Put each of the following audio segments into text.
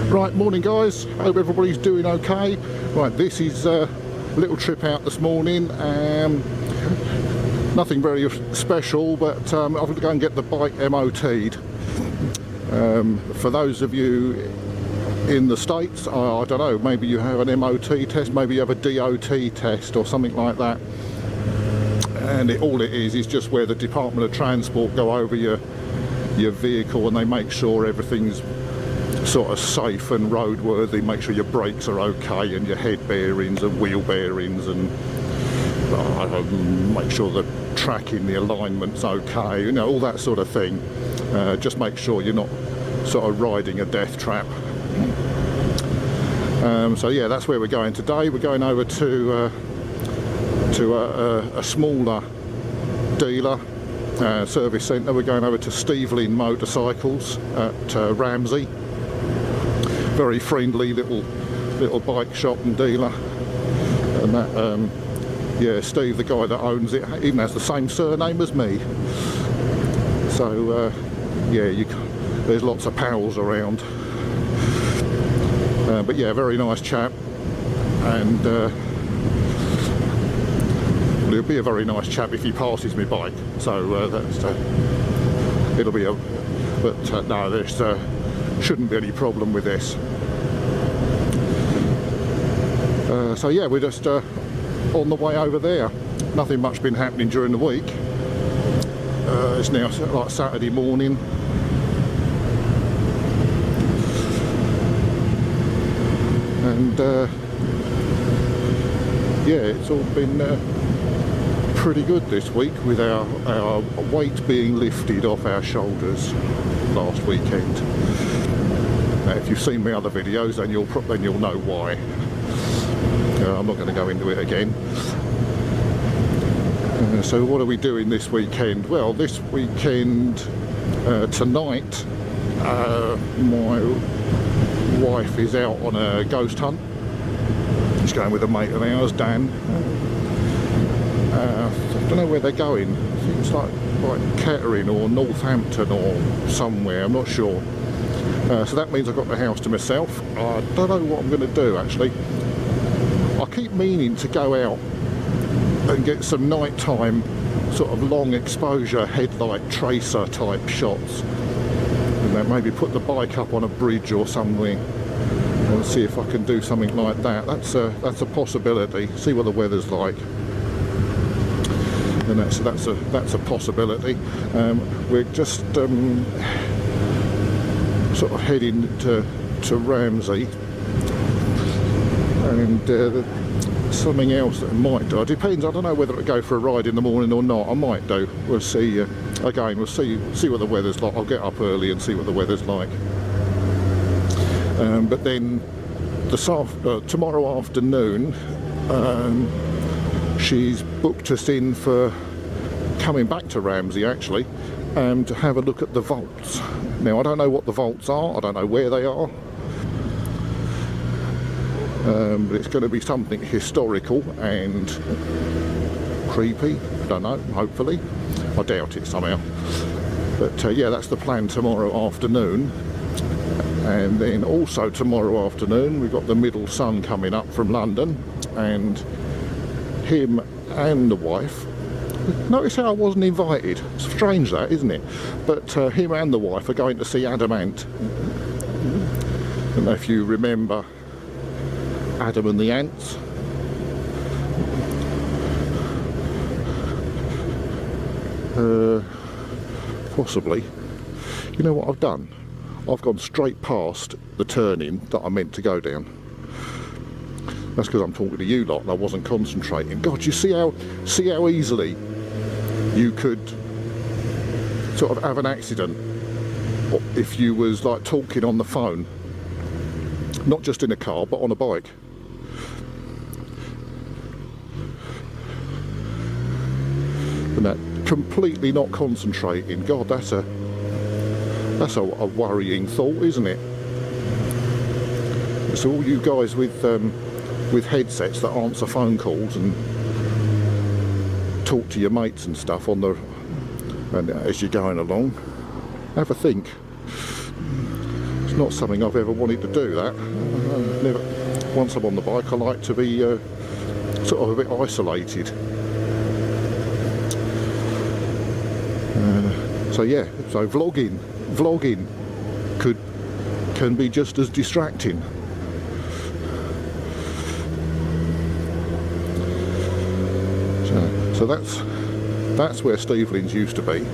Right, morning guys, hope everybody's doing okay. Right, this is a little trip out this morning. Nothing very special, but I'm going to go and get the bike MOT'd. For those of you in the States, I don't know, maybe you have an MOT test, maybe you have a DOT test or something like that. And all it is just where the Department of Transport go over your vehicle and they make sure everything's sort of safe and roadworthy, make sure your brakes are okay and your head bearings and wheel bearings, and make sure the tracking, the alignment's okay, you know, all that sort of thing. Just make sure you're not sort of riding a death trap. So yeah, that's where we're going today. We're going over to a smaller dealer service centre. We're going over to Stevlin Motorcycles at Ramsey. Very friendly little bike shop and dealer, and that yeah, Steve, the guy that owns it, even has the same surname as me. So yeah, there's lots of pals around. But yeah, very nice chap, and he'll be a very nice chap if he passes me bike. So that's it'll be a. But no, there's shouldn't be any problem with this. So yeah, we're just on the way over there. Nothing much been happening during the week. It's now like Saturday morning. And yeah, it's all been pretty good this week, with our weight being lifted off our shoulders last weekend. Now, if you've seen my other videos, then you'll know why. I'm not going to go into it again. So what are we doing this weekend? Well, this weekend, tonight, my wife is out on a ghost hunt. She's going with a mate of ours, Dan. I don't know where they're going. I think it's like Kettering or Northampton or somewhere, I'm not sure. So that means I've got the house to myself. I don't know what I'm going to do, actually. I keep meaning to go out and get some nighttime sort of long exposure headlight tracer type shots, and then maybe put the bike up on a bridge or something and see if I can do something like that. That's a possibility. See what the weather's like, and that's a possibility. We're just sort of heading to Ramsey, and something else that I might do. It depends. I don't know whether to go for a ride in the morning or not. I might do. We'll see. Again, we'll see what the weather's like. I'll get up early and see what the weather's like. But then tomorrow afternoon, she's booked us in for coming back to Ramsey, actually, to have a look at the vaults. Now, I don't know what the vaults are. I don't know where they are. But it's going to be something historical and creepy. I don't know, hopefully. I doubt it somehow. But yeah, that's the plan tomorrow afternoon. And then also tomorrow afternoon, we've got the middle son coming up from London, and him and the wife. Notice how I wasn't invited. It's strange, that, isn't it? But him and the wife are going to see Adamant. I don't know if you remember Adam and the Ants. Possibly. You know what I've done? I've gone straight past the turning that I meant to go down. That's because I'm talking to you lot and I wasn't concentrating. God, you see how easily you could sort of have an accident if you was like talking on the phone, not just in a car but on a bike. And that completely not concentrating. God, that's a worrying thought, isn't it? So all you guys with headsets that answer phone calls and talk to your mates and stuff and as you're going along, have a think. It's not something I've ever wanted to do, that. Never. Once I'm on the bike, I like to be sort of a bit isolated. So yeah, so vlogging can be just as distracting. So that's where Stevlin's used to be.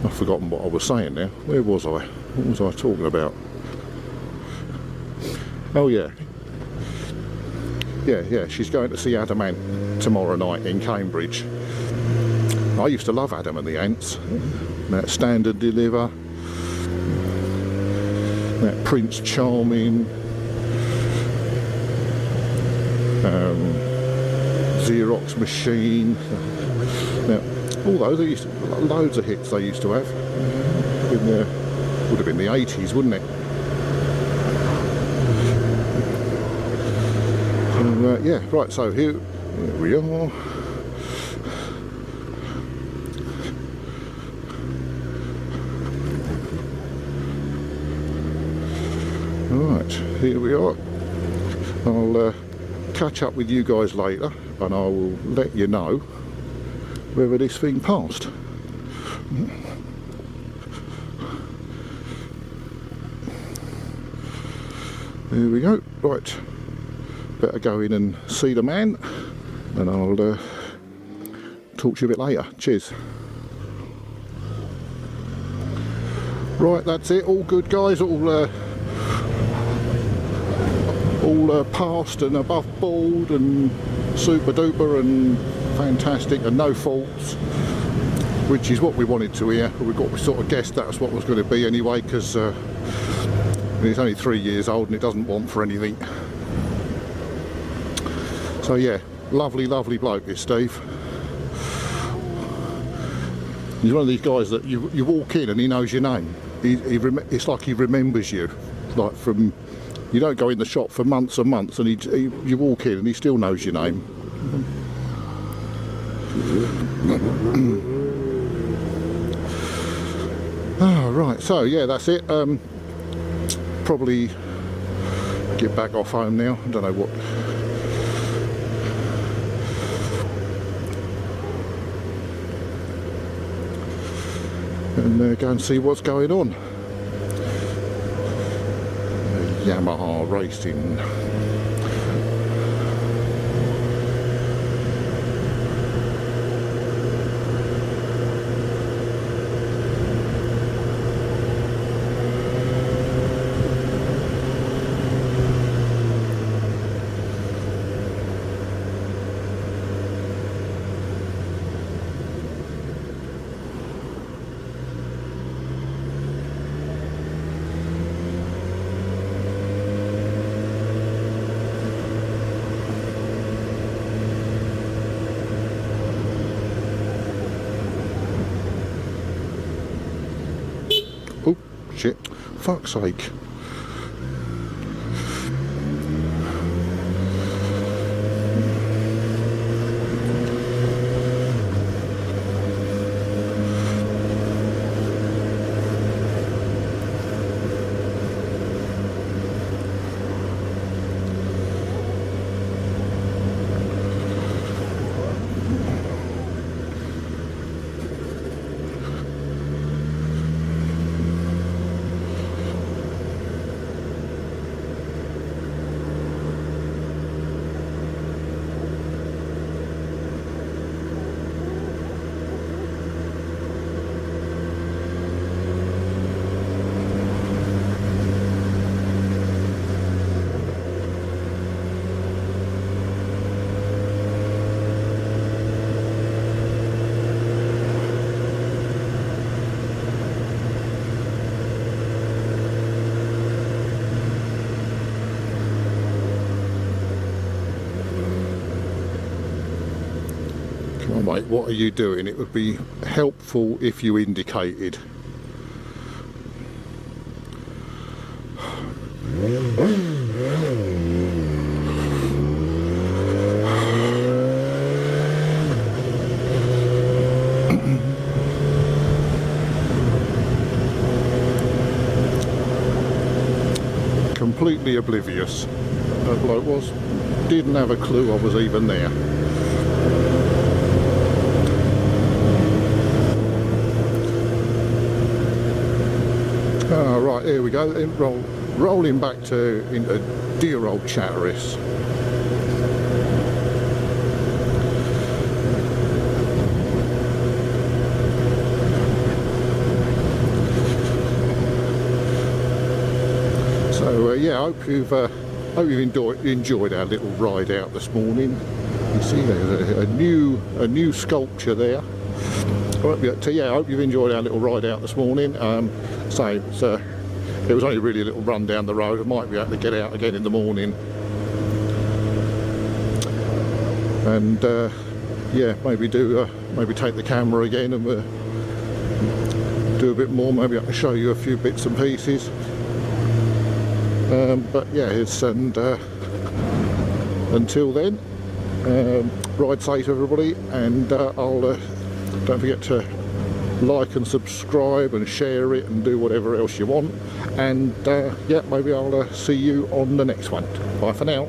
I've forgotten what I was saying now. Where was I? What was I talking about? Oh yeah. Yeah, she's going to see Adam Ant tomorrow night in Cambridge. I used to love Adam and the Ants. That Standard Deliver, that Prince Charming, Xerox Machine. Now, all those, loads of hits they used to have. Would have been the 80s, wouldn't it? Yeah, right, so here we are. Right, here we are. I'll catch up with you guys later and I will let you know whether this thing passed. There we go. Right, better go in and see the man and I'll talk to you a bit later. Cheers. Right, that's it. All good, guys. All passed and above board and super duper and fantastic and no faults, which is what we wanted to hear. We sort of guessed that's what was going to be anyway, because it's only 3 years old and it doesn't want for anything. So yeah, lovely bloke is Steve. He's one of these guys that you walk in and he knows your name. It's like he remembers you, like from. You don't go in the shop for months and months and you walk in and he still knows your name. Oh, right, so yeah, that's it. Probably get back off home now. I don't know what. And go and see what's going on. Yamaha Racing. Oh, shit. Fuck's sake. Oh, mate, what are you doing? It would be helpful if you indicated. completely oblivious. That bloke was. Didn't have a clue I was even there. Oh, right, here we go. Rolling back into dear old Chatteris. So yeah, I hope you've enjoyed our little ride out this morning. You see there's a new sculpture there. I hope you've enjoyed our little ride out this morning. It was only really a little run down the road. I might be able to get out again in the morning. And yeah, maybe take the camera again and do a bit more. Maybe I can show you a few bits and pieces. But yeah, until then, ride safe everybody, and don't forget to like and subscribe and share it and do whatever else you want, and yeah, maybe I'll see you on the next one. Bye for now.